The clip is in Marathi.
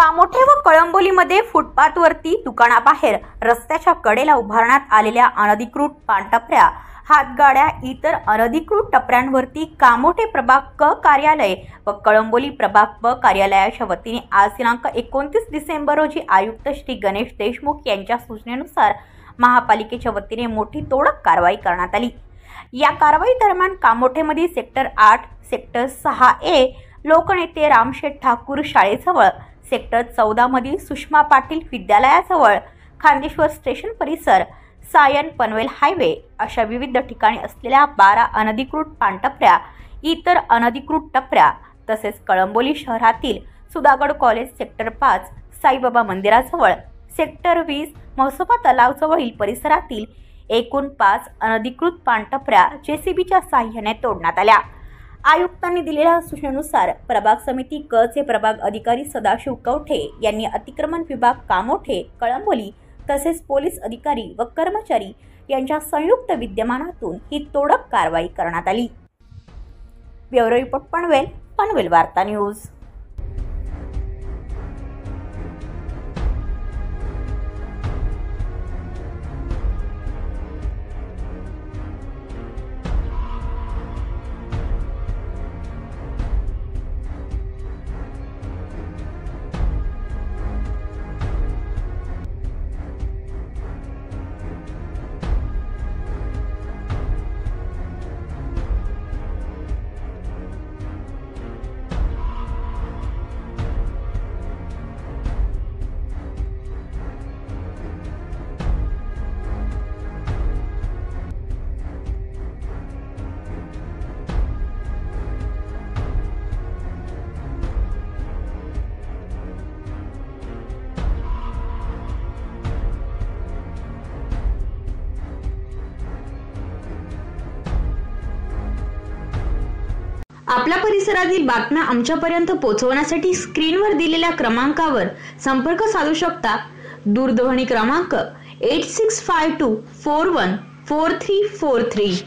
कामोठे व कळंबोलीमध्ये फुटपाथवरती दुकानाबाहेर रस्त्याच्या कडेला उभारण्यात आलेल्या अनधिकृत पानटपऱ्या, हातगाड्या, इतर अनधिकृत टपऱ्यांवरती कामोठे प्रभाग क कार्यालय व कळंबोली प्रभाग ब कार्यालयाच्या वतीने आज दिनांक 29 डिसेंबर रोजी आयुक्त श्री गणेश देशमुख यांच्या सूचनेनुसार महापालिकेच्या वतीने मोठी तोडक कारवाई करण्यात आली। या कारवाई दरम्यान कामोठेमध्ये सेक्टर 8, सेक्टर 6A लोकनेते रामशेठ ठाकूर शाळेजवळ, सेक्टर 14 मधील सुषमा पाटील विद्यालयाजवळ, खांदेश्वर स्टेशन परिसर, सायन पनवेल हायवे अशा विविध ठिकाणी असलेल्या 12 अनधिकृत पानटपऱ्या, इतर अनधिकृत टपऱ्या तसेच कळंबोली शहरातील सुधागड कॉलेज सेक्टर 5, साईबाबा मंदिराजवळ, सेक्टर 20 म्हसोबा तलावजवळील परिसरातील एकूण 5 अनधिकृत पानटपऱ्या जेसीबीच्या साहाय्याने तोडण्यात आल्या। आयुक्तांनी दिलेल्या सूचनेनुसार प्रभाग समिती क चे प्रभाग अधिकारी सदाशिव कवठे यांनी अतिक्रमण विभाग कामोठे, कळंबोली तसेच पोलीस अधिकारी व कर्मचारी यांच्या संयुक्त विद्यमानातून ही तोडक कारवाई करण्यात आली। ब्युरो रिपोर्ट पनवेल वार्ता न्यूज। आपल्या परिसरातील बातम्या आमच्यापर्यंत पोहोचवण्यासाठी स्क्रीनवर दिलेल्या क्रमांकावर संपर्क साधू शकता। दूरध्वनी क्रमांक 8652414343।